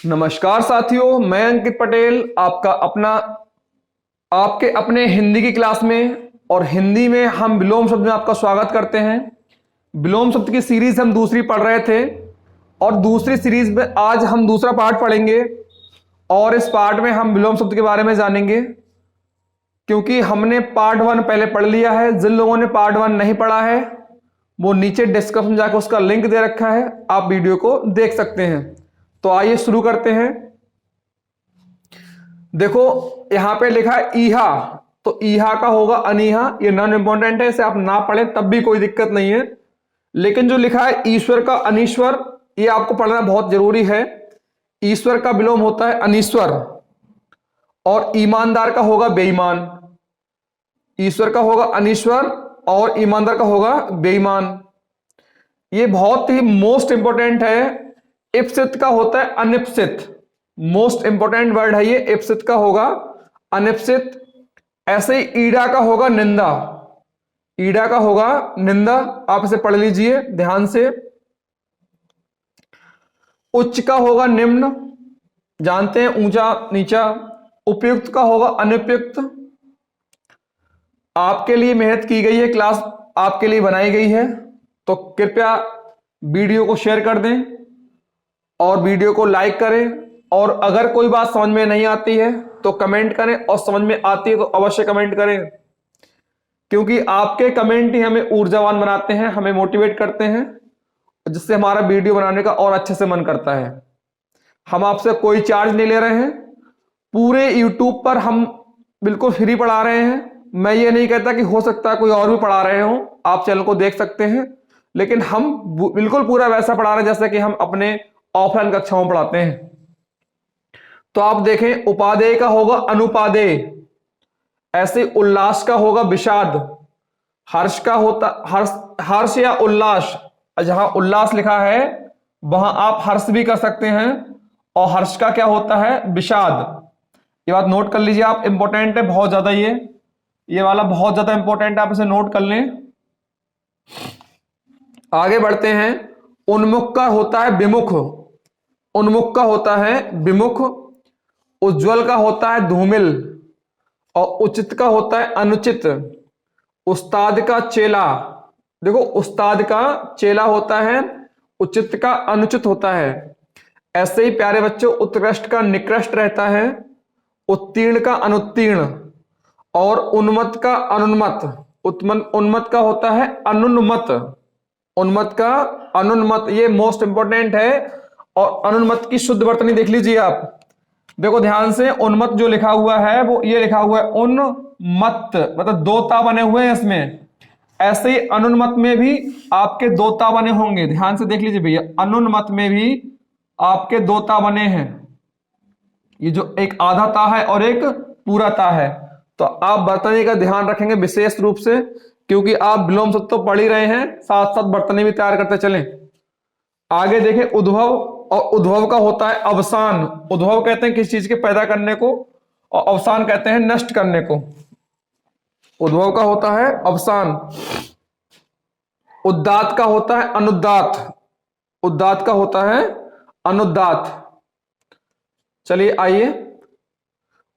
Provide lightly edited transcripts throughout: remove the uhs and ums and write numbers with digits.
नमस्कार साथियों, मैं अंकित पटेल आपके अपने हिंदी की क्लास में। और हिंदी में हम विलोम शब्द में आपका स्वागत करते हैं। विलोम शब्द की सीरीज हम दूसरी पढ़ रहे थे और दूसरी सीरीज में आज हम दूसरा पार्ट पढ़ेंगे और इस पार्ट में हम विलोम शब्द के बारे में जानेंगे। क्योंकि हमने पार्ट 1 पहले पढ़ लिया है। जिन लोगों ने पार्ट 1 नहीं पढ़ा है वो नीचे डिस्क्रिप्शन में जाकर उसका लिंक दे रखा है, आप वीडियो को देख सकते हैं। तो आइए शुरू करते हैं। देखो यहां पे लिखा है ईहा, तो ईहा का होगा अनीहा। ये नॉन इंपॉर्टेंट है, इसे आप ना पढ़ें तब भी कोई दिक्कत नहीं है। लेकिन जो लिखा है ईश्वर का अनीश्वर, ये आपको पढ़ना बहुत जरूरी है। ईश्वर का विलोम होता है अनीश्वर और ईमानदार का होगा बेईमान। ईश्वर का होगा अनीश्वर और ईमानदार का होगा बेईमान। ये बहुत ही मोस्ट इंपॉर्टेंट है। इप्सित का होता है अनिप्सित। मोस्ट इंपॉर्टेंट वर्ड है ये। इप्सित का होगा अनिप्सित। ऐसे ही ईड़ा का होगा निंदा। ईड़ा का होगा निंदा। आप इसे पढ़ लीजिए ध्यान से। उच्च का होगा निम्न, जानते हैं ऊंचा नीचा। उपयुक्त का होगा अनुपयुक्त। आपके लिए मेहनत की गई है, क्लास आपके लिए बनाई गई है, तो कृपया वीडियो को शेयर कर दें और वीडियो को लाइक करें। और अगर कोई बात समझ में नहीं आती है तो कमेंट करें, और समझ में आती है तो अवश्य कमेंट करें। क्योंकि आपके कमेंट ही हमें ऊर्जावान बनाते हैं, हमें मोटिवेट करते हैं, जिससे हमारा वीडियो बनाने का और अच्छे से मन करता है। हम आपसे कोई चार्ज नहीं ले रहे हैं। पूरे यूट्यूब पर हम बिल्कुल फ्री पढ़ा रहे हैं। मैं ये नहीं कहता कि हो सकता है कोई और भी पढ़ा रहे हो, आप चैनल को देख सकते हैं। लेकिन हम बिल्कुल पूरा वैसा पढ़ा रहे हैं जैसे कि हम अपने ऑफलाइन कक्षाओं में पढ़ाते हैं। तो आप देखें, उपादेय का होगा अनुपादेय। ऐसे उल्लास का होगा विषाद। हर्ष का होता हर्ष या उल्लास। जहां उल्लास लिखा है वहां आप हर्ष भी कर सकते हैं, और हर्ष का क्या होता है विषाद। ये बात नोट कर लीजिए आप, इंपॉर्टेंट है बहुत ज्यादा। ये वाला बहुत ज्यादा इंपॉर्टेंट है, आप इसे नोट कर लें। आगे बढ़ते हैं। उन्मुख का होता है विमुख। उन्मुख का होता है विमुख। उज्जवल का होता है धूमिल और उचित का होता है अनुचित। उस्ताद का चेला, देखो उस्ताद का चेला होता है, उचित का अनुचित होता है। ऐसे ही प्यारे बच्चों, उत्कृष्ट का निकृष्ट रहता है, उत्तीर्ण का अनुत्तीर्ण और उन्मत्त का अनुन्मत्त। उन्मत्त का होता है अनुन्मत्त। उन्मत्त का अनुन्मत्त, ये मोस्ट इंपॉर्टेंट है। और अनुन्मत्त की शुद्ध वर्तनी देख लीजिए आप। देखो ध्यान से, उन्मत्त जो लिखा हुआ है वो ये लिखा हुआ है उन्मत्त, मतलब दो ता बने हुए हैं इसमें। ऐसे ही अनुन्मत्त में भी आपके दो ता बने होंगे, ध्यान से देख लीजिए भैया। अनुन्मत्त में भी आपके दो ता बने हैं। ये जो एक आधा ता है और एक पूरा ता है। तो आप वर्तनी का ध्यान रखेंगे विशेष रूप से, क्योंकि आप विलोम शब्द तो पढ़ ही रहे हैं, साथ साथ वर्तनी भी तैयार करते चलें। आगे देखें उद्भव, और उद्भव का होता है अवसान। उद्भव कहते हैं किसी चीज के पैदा करने को, और अवसान कहते हैं नष्ट करने को। उद्भव का होता है अवसान। उद्दात का होता है अनुदात। उद्दात का होता है अनुदात। चलिए आइए,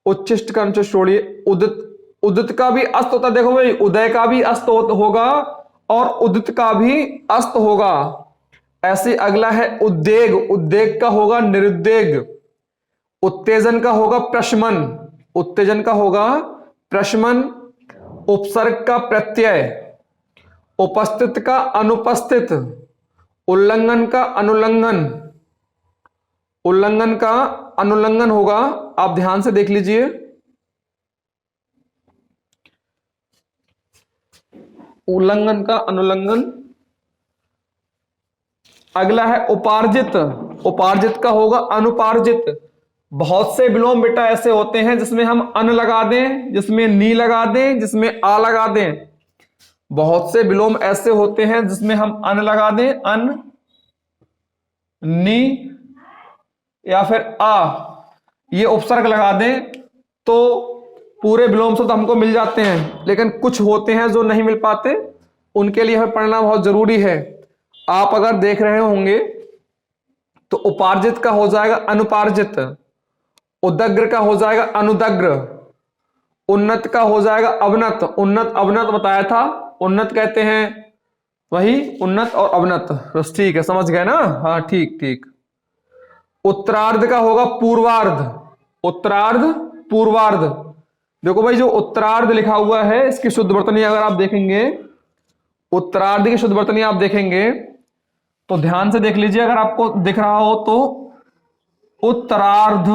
उच्छिष्ट का अनुच्छिष्ट छोड़िए। उदित, उदित का भी अस्त होता है। देखो भाई, उदय का भी अस्त होगा और उदित का भी अस्त होगा। ऐसे अगला है उद्वेग। उद्वेग का होगा निरुद्वेग। उत्तेजन का होगा प्रशमन। उत्तेजन का होगा प्रशमन। उपसर्ग का प्रत्यय। उपस्थित का अनुपस्थित। उल्लंघन का अनुल्लंघन। उल्लंघन का अनुल्लंघन होगा, आप ध्यान से देख लीजिए। उल्लंघन का अनुल्लंघन। अगला है उपार्जित। उपार्जित का होगा अनुपार्जित। बहुत से विलोम बेटा ऐसे होते हैं जिसमें हम अन लगा दें, जिसमें नी लगा दें, जिसमें आ लगा दें। बहुत से विलोम ऐसे होते हैं जिसमें हम अन लगा दें, अन, नी या फिर आ, ये उपसर्ग लगा दें, तो पूरे विलोम शब्द हमको मिल जाते हैं। लेकिन कुछ होते हैं जो नहीं मिल पाते, उनके लिए हमें पढ़ना बहुत जरूरी है। आप अगर देख रहे होंगे तो उपार्जित का हो जाएगा अनुपार्जित, उदग्र का हो जाएगा अनुदग्र, उन्नत का हो जाएगा अवनत, उन्नत अवनत बताया था, उन्नत कहते हैं वही उन्नत और अवनत। बस ठीक है, समझ गए ना? हाँ ठीक ठीक। उत्तरार्ध का होगा पूर्वार्ध, उत्तरार्ध पूर्वार्ध। देखो भाई जो उत्तरार्ध लिखा हुआ है इसकी शुद्ध वर्तनी अगर आप देखेंगे, उत्तरार्ध की शुद्ध वर्तनी आप देखेंगे तो ध्यान से देख लीजिए, अगर आपको दिख रहा हो तो उत्तरार्ध,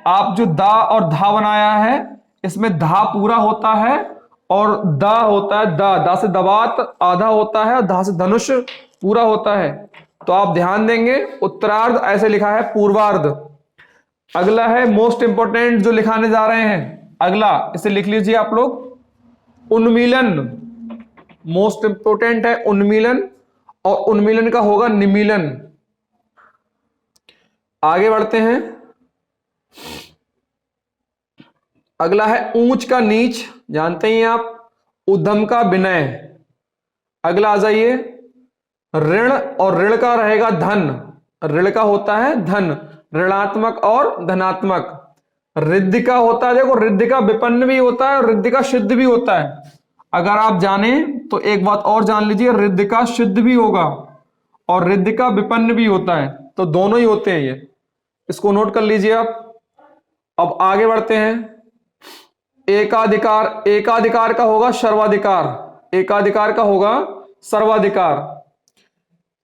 आप जो दा और धा बनाया है इसमें धा पूरा होता है और दा होता है, दा से दबात आधा होता है और धा से धनुष पूरा होता है। तो आप ध्यान देंगे उत्तरार्ध ऐसे लिखा है पूर्वार्ध। अगला है मोस्ट इंपोर्टेंट जो लिखाने जा रहे हैं, अगला इसे लिख लीजिए आप लोग, उन्मीलन। मोस्ट इंपोर्टेंट है उन्मीलन, और उन्मीलन का होगा निमीलन। आगे बढ़ते हैं, अगला है ऊंच का नीच, जानते ही आप, उद्यम का विनय। अगला आ जाइए ऋण, और ऋण का रहेगा धन, ऋण का होता है धन, ऋणात्मक और धनात्मक। रिद्धि का होता है, देखो रिद्धि का विपन्न भी होता है और रिद्धि का सिद्ध भी होता है। अगर आप जाने तो एक बात और जान लीजिए, रिद्धि का सिद्ध भी होगा और रिद्धि का विपन्न भी होता है, तो दोनों ही होते हैं ये, इसको नोट कर लीजिए आप। अब आगे बढ़ते हैं, एकाधिकार, एकाधिकार का होगा सर्वाधिकार, एकाधिकार का होगा सर्वाधिकार।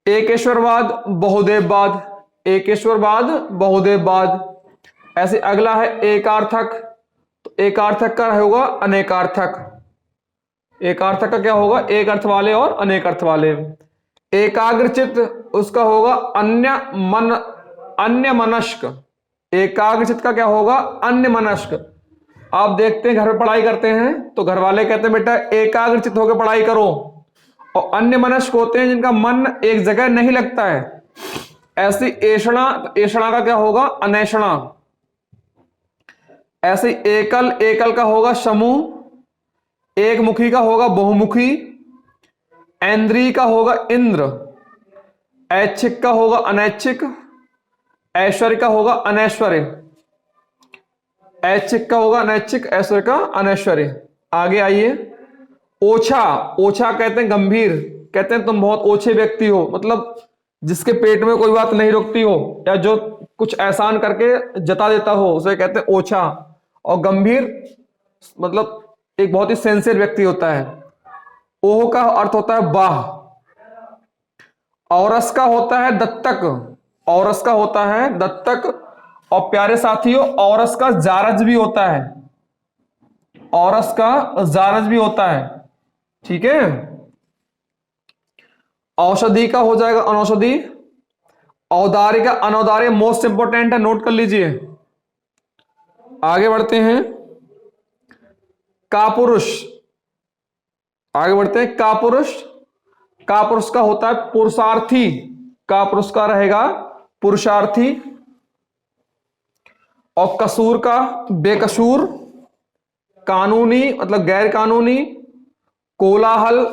एकेश्वरवाद बहुदेववाद, एकेश्वरवाद बहुदेववाद। ऐसे अगला है एकार्थक, तो एकार्थक का होगा अनेकार्थक, एकार्थक का क्या होगा, एक अर्थ वाले और अनेक अर्थ वाले। एकाग्रचित उसका होगा अन्य मनस्क, एकाग्रचित का क्या होगा अन्य मनस्क। आप देखते हैं घर में पढ़ाई करते हैं तो घर वाले कहते हैं बेटा एकाग्रचित होकर पढ़ाई करो, और अन्य मनस्क होते हैं जिनका मन एक जगह नहीं लगता है। ऐसी ऐषणा, ऐषणा का क्या होगा अनैषणा। ऐसे एकल, एकल का होगा समूह, एक मुखी का होगा बहुमुखी, ऐन्द्रिय का होगा इंद्र, ऐच्छिक का होगा अनैच्छिक, ऐश्वर्य का होगा अनैश्वर्य, ऐच्छिक का होगा अनैच्छिक, ऐश्वर्य का अनैश्वर्य। आगे आइए, ओछा, ओछा कहते हैं गंभीर, कहते हैं तुम बहुत ओछे व्यक्ति हो, मतलब जिसके पेट में कोई बात नहीं रुकती हो या जो कुछ एहसान करके जता देता हो उसे कहते हैं ओछा। और गंभीर मतलब एक बहुत ही सेंसिटिव व्यक्ति होता है। ओह का अर्थ होता है बाह। औरस का होता है दत्तक, औरस का होता है दत्तक, और प्यारे साथियों औरस का जारज भी होता है, औरस का जारज भी होता है, ठीक है। औषधि का हो जाएगा अनौषधि, औदार्य का अनौदार्य, मोस्ट इंपोर्टेंट है, नोट कर लीजिए। आगे बढ़ते हैं, कापुरुष, आगे बढ़ते हैं कापुरुष, कापुरुष का होता है पुरुषार्थी, कापुरुष का रहेगा पुरुषार्थी। और कसूर का बेकसूर, कानूनी मतलब गैर कानूनी, कोलाहल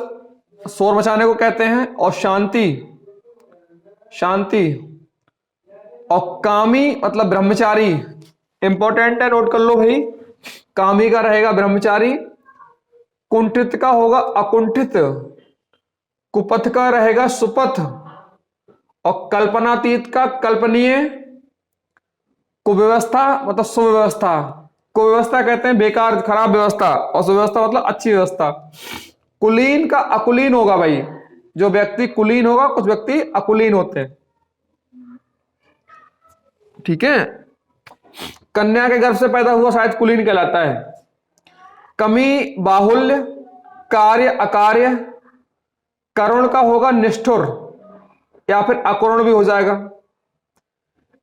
शोर मचाने को कहते हैं, और शांति, शांति। और कामी मतलब ब्रह्मचारी, इंपॉर्टेंट है, नोट कर लो भाई, कामी का रहेगा ब्रह्मचारी। कुंठित का होगा अकुंठित, कुपथ का रहेगा सुपथ, और कल्पनातीत का कल्पनीय, कुव्यवस्था मतलब सुव्यवस्था, कुव्यवस्था कहते हैं बेकार खराब व्यवस्था, और सुव्यवस्था मतलब अच्छी व्यवस्था। कुलीन का अकुलीन होगा भाई, जो व्यक्ति कुलीन होगा, कुछ व्यक्ति अकुलीन होते हैं, ठीक है। कन्या के गर्भ से पैदा हुआ शायद कुलीन कहलाता है। कमी बाहुल्य, कार्य अकार्य, करुण का होगा निष्ठुर या फिर अकरुण भी हो जाएगा।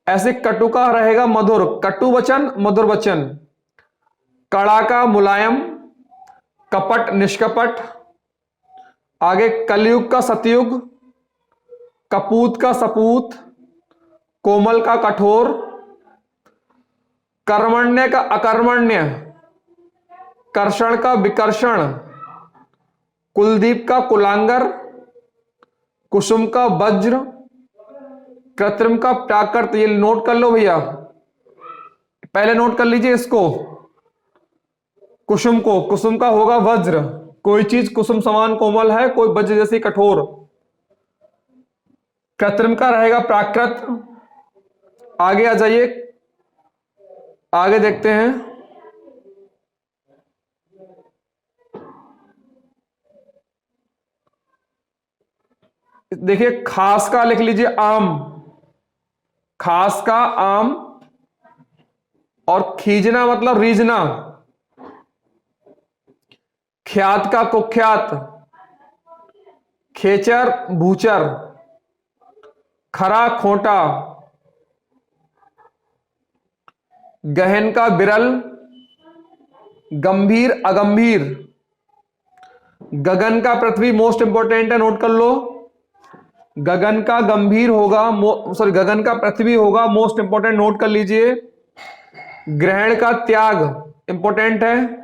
ऐसे कटु का रहेगा मधुर, कटु वचन मधुर वचन। कड़ा का मुलायम, कपट निष्कपट। आगे कलयुग का सतयुग, कपूत का सपूत, कोमल का कठोर, कर्मण्य का अकर्मण्य, कर्षण का विकर्षण, कुलदीप का कुलांगर, कुसुम का वज्र, कृत्रिम का प्राकृत, ये नोट कर लो भैया, पहले नोट कर लीजिए इसको। कुसुम को, कुसुम का होगा वज्र, कोई चीज कुसुम समान कोमल है, कोई वज्र जैसी कठोर। कृत्रिम का रहेगा प्राकृत। आगे आ जाइए, आगे देखते हैं। देखिए खास का लिख लीजिए आम, खास का आम, और खींचना मतलब रीझना। ख्यात का कुख्यात, खेचर भूचर, खरा खोटा, गहन का बिरल, गंभीर अगंभीर, गगन का पृथ्वी, मोस्ट इंपॉर्टेंट है, नोट कर लो। गगन का गंभीर होगा, सॉरी गगन का पृथ्वी होगा, मोस्ट इंपॉर्टेंट, नोट कर लीजिए। ग्रहण का त्याग इंपॉर्टेंट है।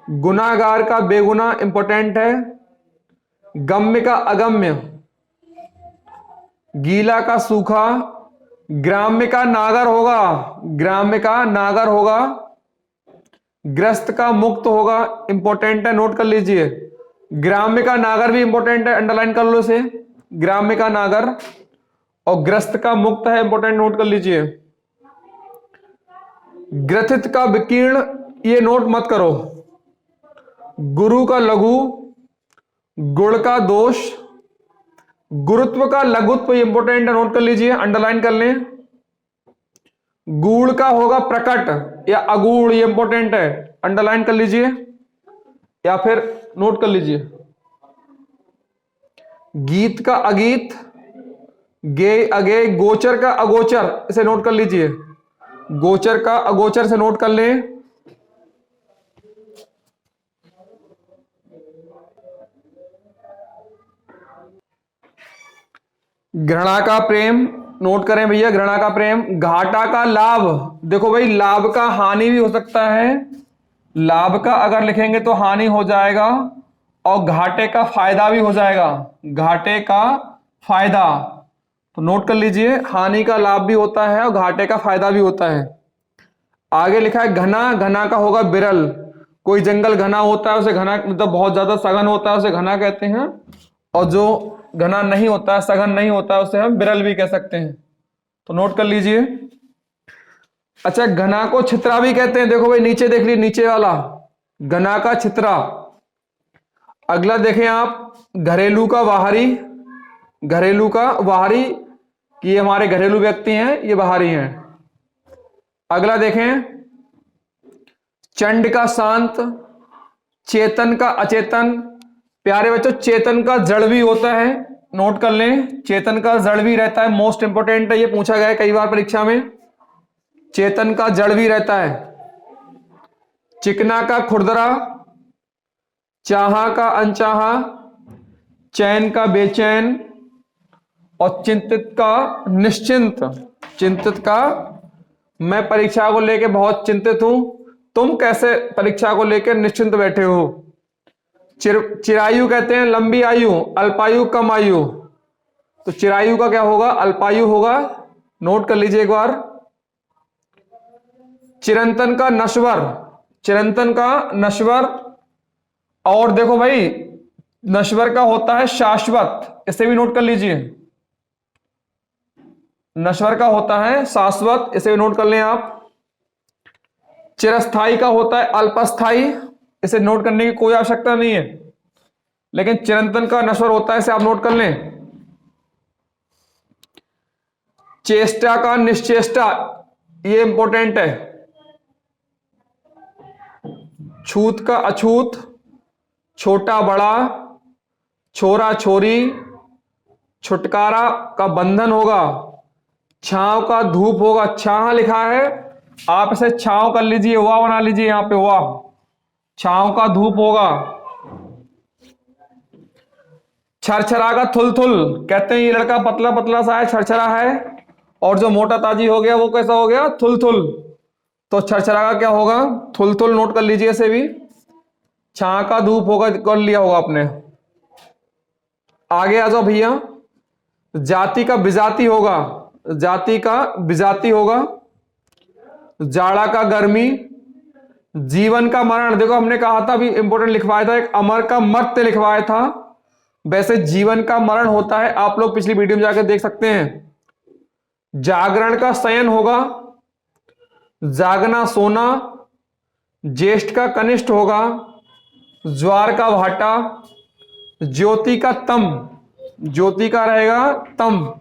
गुनाहगार का बेगुना इंपॉर्टेंट है। गम्य का अगम्य, गीला का सूखा, ग्राम्य का नागर होगा, ग्राम्य का नागर होगा। ग्रस्त का मुक्त होगा, इंपॉर्टेंट है, नोट कर लीजिए। ग्राम्य का नागर भी इंपॉर्टेंट है, अंडरलाइन कर लो इसे, ग्राम्य का नागर। और ग्रस्त का मुक्त है, इंपॉर्टेंट, नोट कर लीजिए। ग्रथित का विकीर्ण, ये नोट मत करो। गुरु का लघु, गुण का दोष, गुरुत्व का लघुत्व, इंपॉर्टेंट है, नोट कर लीजिए, अंडरलाइन कर लें। गूढ़ का होगा प्रकट या अगूढ़, ये इंपॉर्टेंट है, अंडरलाइन कर लीजिए या फिर नोट कर लीजिए। गीत का अगीत, गे अगे, गोचर का अगोचर, इसे नोट कर लीजिए। गोचर का अगोचर से नोट कर लें। घृणा का प्रेम, नोट करें भैया, घृणा का प्रेम। घाटा का लाभ, देखो भाई लाभ का हानि भी हो सकता है, लाभ का अगर लिखेंगे तो हानि हो जाएगा, और घाटे का फायदा भी हो जाएगा, घाटे का फायदा, तो नोट कर लीजिए। हानि का लाभ भी होता है और घाटे का फायदा भी होता है। आगे लिखा है घना, घना का होगा बिरल, कोई जंगल घना होता है उसे घना, मतलब बहुत ज्यादा सघन होता है उसे घना कहते हैं, और जो घना नहीं होता है, सघन नहीं होता है, उसे हम बिरल भी कह सकते हैं, तो नोट कर लीजिए। अच्छा, घना को छितरा भी कहते हैं, देखो भाई नीचे देख लीजिए, नीचे वाला घना का छितरा। अगला देखें आप, घरेलू का बाहरी, घरेलू का बाहरी, कि ये हमारे घरेलू व्यक्ति हैं, ये बाहरी हैं। अगला देखें, चंड का शांत, चेतन का अचेतन। प्यारे बच्चों, चेतन का जड़ भी होता है, नोट कर लें, चेतन का जड़ भी रहता है, मोस्ट इंपोर्टेंट है, ये पूछा गया है कई बार परीक्षा में, चेतन का जड़ भी रहता है। चिकना का खुरदरा, चाहा का अनचाहा, चैन का बेचैन, और चिंतित का निश्चिंत। चिंतित का, मैं परीक्षा को लेकर बहुत चिंतित हूं, तुम कैसे परीक्षा को लेकर निश्चिंत बैठे हो। चिरायु कहते हैं लंबी आयु, अल्पायु कम आयु, तो चिरायु का क्या होगा, अल्पायु होगा, नोट कर लीजिए एक बार। चिरंतन का नश्वर, चिरंतन का नश्वर, और देखो भाई नश्वर का होता है शाश्वत, इसे भी नोट कर लीजिए। नश्वर का होता है शाश्वत, इसे भी नोट कर लें आप। चिरस्थाई का होता है अल्पस्थाई, इसे नोट करने की कोई आवश्यकता नहीं है, लेकिन चिरंतन का नश्वर होता है, इसे आप नोट कर लें। चेष्टा का निश्चेष्टा, ये इंपॉर्टेंट है। छूत का अछूत, छोटा बड़ा, छोरा छोरी, छुटकारा का बंधन होगा, छांव का धूप होगा, छाह लिखा है, आप इसे छांव कर लीजिए, वाह बना लीजिए यहां पे, वाह, छांव का धूप होगा। छरछरा का थुलथुल, कहते हैं ये लड़का पतला पतला सा है, छरछरा है, और जो मोटा ताजी हो गया वो कैसा हो गया, थुलथुल, तो छरछरा का क्या होगा, थुलथुल, नोट कर लीजिए इसे भी। छां का धूप होगा, कर लिया होगा आपने। आगे आ जाओ भैया, जाति का विजाति होगा, जाति का विजाति होगा, जाड़ा का गर्मी, जीवन का मरण। देखो हमने कहा था, अभी इंपॉर्टेंट लिखवाया था, एक अमर का मर्त्य लिखवाया था, वैसे जीवन का मरण होता है, आप लोग पिछली वीडियो में जाकर देख सकते हैं। जागरण का शयन होगा, जागना सोना, ज्येष्ठ का कनिष्ठ होगा, ज्वार का भाटा, ज्योति का तम, ज्योति का रहेगा तम,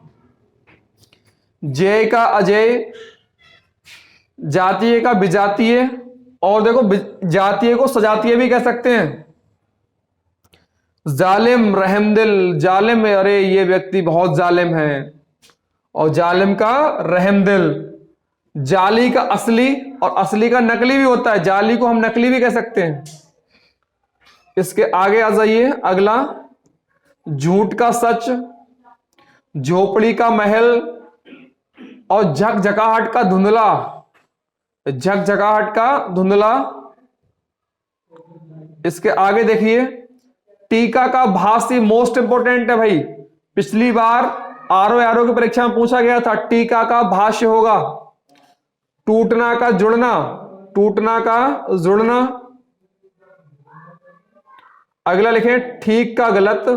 जय का अजय, जातीय का विजातीय, और देखो जातीय को सजातीय भी कह सकते हैं। जालिम, रहमदिल, जालिम अरे ये व्यक्ति बहुत जालिम है, और जालिम का रहमदिल। जाली का असली, और असली का नकली भी होता है, जाली को हम नकली भी कह सकते हैं। इसके आगे आ जाइए, अगला झूठ का सच, झोपड़ी का महल, और झकझकाहट का धुंधला, झकझकाहट का धुंधला। इसके आगे देखिए, टीका का भाष्य मोस्ट इंपोर्टेंट है भाई, पिछली बार आरओ की परीक्षा में पूछा गया था, टीका का भाष्य होगा। टूटना का जुड़ना, टूटना का जुड़ना। अगला लिखें ठीक का गलत,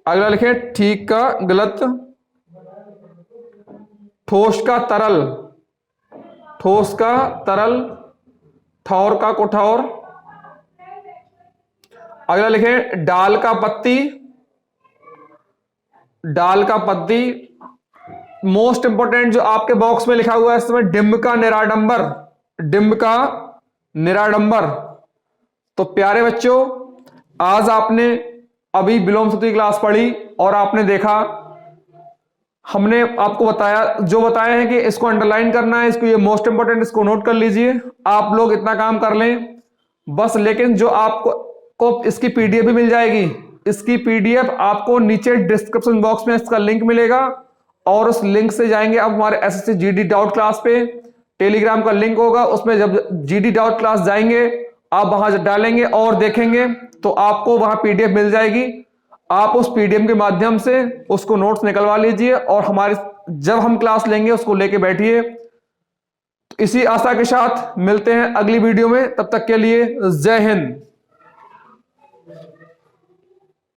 अगला लिखें ठीक का गलत। ठोस का तरल, ठोस का तरल, ठौर का कुठौर। अगला लिखें डाल का पत्ती, डाल का पत्ती। मोस्ट इंपोर्टेंट जो आपके बॉक्स में लिखा हुआ है इसमें, डिंब का निराडंबर, डिंब का निराडंबर। तो प्यारे बच्चों, आज आपने अभी विलोम सूत्र की क्लास पढ़ी और आपने देखा, हमने आपको बताया, जो बताया है कि इसको अंडरलाइन करना है, इसको ये मोस्ट इंपोर्टेंट, इसको नोट कर लीजिए। आप लोग इतना काम कर लें बस। लेकिन जो आपको इसकी पीडीएफ भी मिल जाएगी, इसकी पीडीएफ आपको नीचे डिस्क्रिप्शन बॉक्स में इसका लिंक मिलेगा, और उस लिंक से जाएंगे आप हमारे एसएससी जीडी डाउट क्लास पे, टेलीग्राम का लिंक होगा, उसमें जब जीडी डाउट क्लास जाएंगे आप वहां डालेंगे और देखेंगे तो आपको वहां पीडीएफ मिल जाएगी। आप उस पीडीएफ के माध्यम से उसको नोट्स निकलवा लीजिए, और हमारे जब हम क्लास लेंगे उसको लेके बैठिए। तो इसी आशा के साथ मिलते हैं अगली वीडियो में, तब तक के लिए जय हिंद।